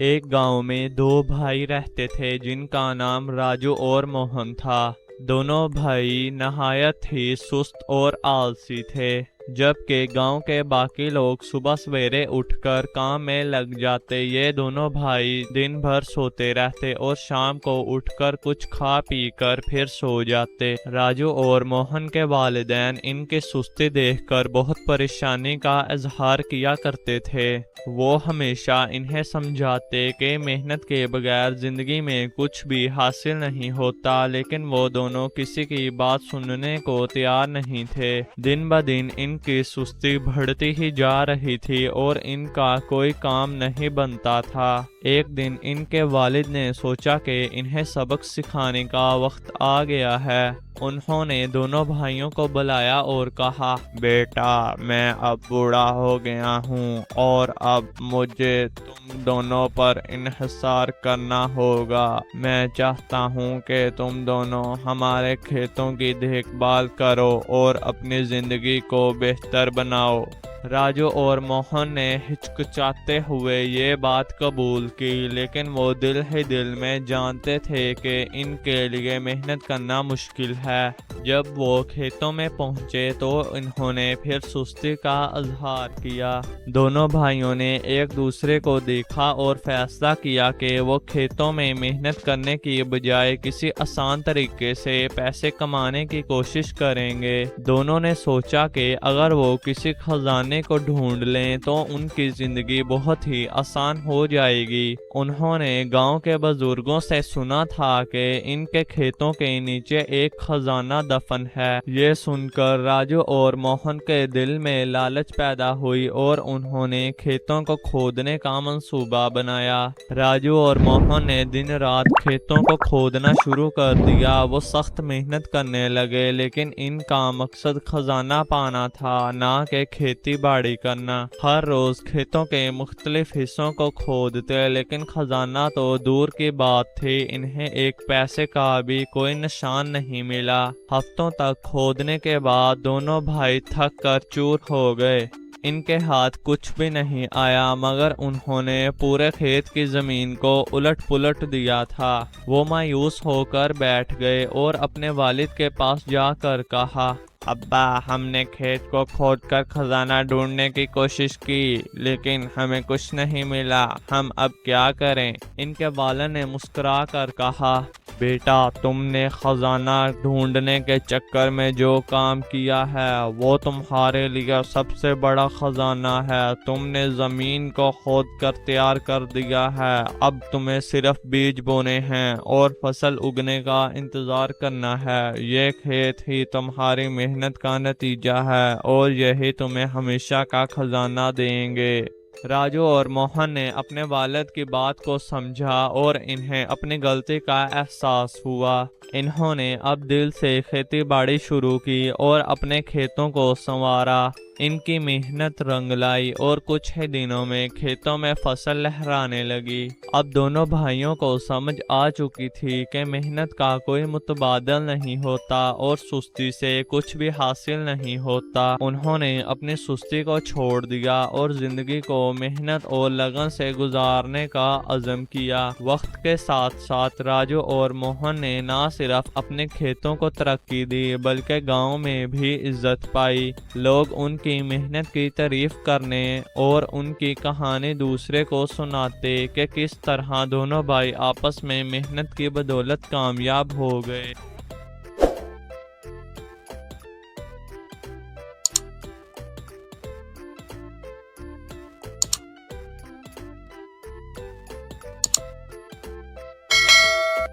ایک گاؤں میں دو بھائی رہتے تھے جن کا نام راجو اور موہن تھا۔ دونوں بھائی نہایت ہی سست اور آلسی تھے، جبکہ گاؤں کے باقی لوگ صبح سویرے اٹھ کر کام میں لگ جاتے۔ یہ دونوں بھائی دن بھر سوتے رہتے اور شام کو اٹھ کر کچھ کھا پی کر پھر سو جاتے۔ راجو اور موہن کے والدین ان کی سستی دیکھ کر بہت پریشانی کا اظہار کیا کرتے تھے۔ وہ ہمیشہ انہیں سمجھاتے کہ محنت کے بغیر زندگی میں کچھ بھی حاصل نہیں ہوتا، لیکن وہ دونوں کسی کی بات سننے کو تیار نہیں تھے۔ دن بدن ان کی سستی بڑھتی ہی جا رہی تھی اور ان کا کوئی کام نہیں بنتا تھا۔ ایک دن ان کے والد نے سوچا کہ انہیں سبق سکھانے کا وقت آ گیا ہے۔ انہوں نے دونوں بھائیوں کو بلایا اور کہا، بیٹا میں اب بوڑھا ہو گیا ہوں اور اب مجھے تم دونوں پر انحصار کرنا ہوگا۔ میں چاہتا ہوں کہ تم دونوں ہمارے کھیتوں کی دیکھ بھال کرو اور اپنی زندگی کو بہتر بناؤ۔ راجو اور موہن نے ہچکچاتے ہوئے یہ بات قبول کی، لیکن وہ دل ہی دل میں جانتے تھے کہ ان کے لیے محنت کرنا مشکل ہے۔ جب وہ کھیتوں میں پہنچے تو انہوں نے پھر سستی کا اظہار کیا۔ دونوں بھائیوں نے ایک دوسرے کو دیکھا اور فیصلہ کیا کہ وہ کھیتوں میں محنت کرنے کی بجائے کسی آسان طریقے سے پیسے کمانے کی کوشش کریں گے۔ دونوں نے سوچا کہ اگر وہ کسی خزانے کو ڈھونڈ لیں تو ان کی زندگی بہت ہی آسان ہو جائے گی۔ انہوں نے گاؤں کے بزرگوں سے سنا تھا کہ ان کے کھیتوں کے نیچے ایک خزانہ دفن ہے۔ یہ سن کر راجو اور موہن کے دل میں لالچ پیدا ہوئی اور انہوں نے کھیتوں کو کھودنے کا منصوبہ بنایا۔ راجو اور موہن نے دن رات کھیتوں کو کھودنا شروع کر دیا۔ وہ سخت محنت کرنے لگے، لیکن ان کا مقصد خزانہ پانا تھا، نہ کہ کھیتی باڑی کرنا۔ ہر روز کھیتوں کے مختلف حصوں کو کھودتے، لیکن خزانہ تو دور کی بات تھی، انہیں ایک پیسے کا بھی کوئی نشان نہیں ملا۔ ہفتوں تک کھودنے کے بعد دونوں بھائی تھک کر چور ہو گئے۔ ان کے ہاتھ کچھ بھی نہیں آیا، مگر انہوں نے پورے کھیت کی زمین کو الٹ پلٹ دیا تھا۔ وہ مایوس ہو کر بیٹھ گئے اور اپنے والد کے پاس جا کر کہا، ابا ہم نے کھیت کو کھود کر خزانہ ڈھونڈنے کی کوشش کی، لیکن ہمیں کچھ نہیں ملا، ہم اب کیا کریں؟ ان کے والد نے مسکرا کر کہا، بیٹا تم نے خزانہ ڈھونڈنے کے چکر میں جو کام کیا ہے وہ تمہارے لیے سب سے بڑا خزانہ ہے۔ تم نے زمین کو کھود کر تیار کر دیا ہے، اب تمہیں صرف بیج بونے ہیں اور فصل اگنے کا انتظار کرنا ہے۔ یہ کھیت ہی تمہاری محنت کا نتیجہ ہے اور یہی تمہیں ہمیشہ کا خزانہ دیں گے۔ راجو اور موہن نے اپنے والد کی بات کو سمجھا اور انہیں اپنی غلطی کا احساس ہوا۔ انہوں نے اب دل سے کھیتی باڑی شروع کی اور اپنے کھیتوں کو سنوارا۔ ان کی محنت رنگ لائی اور کچھ ہی دنوں میں کھیتوں میں فصل لہرانے لگی۔ اب دونوں بھائیوں کو سمجھ آ چکی تھی کہ محنت کا کوئی متبادل نہیں ہوتا اور سستی سے کچھ بھی حاصل نہیں ہوتا۔ انہوں نے اپنی سستی کو چھوڑ دیا اور زندگی کو محنت اور لگن سے گزارنے کا عزم کیا۔ وقت کے ساتھ ساتھ راجو اور موہن نے نہ صرف اپنے کھیتوں کو ترقی دی بلکہ گاؤں میں بھی عزت پائی۔ لوگ ان کی محنت کی تعریف کرنے اور ان کی کہانی دوسرے کو سناتے کہ کس طرح دونوں بھائی آپس میں محنت کی بدولت کامیاب ہو گئے۔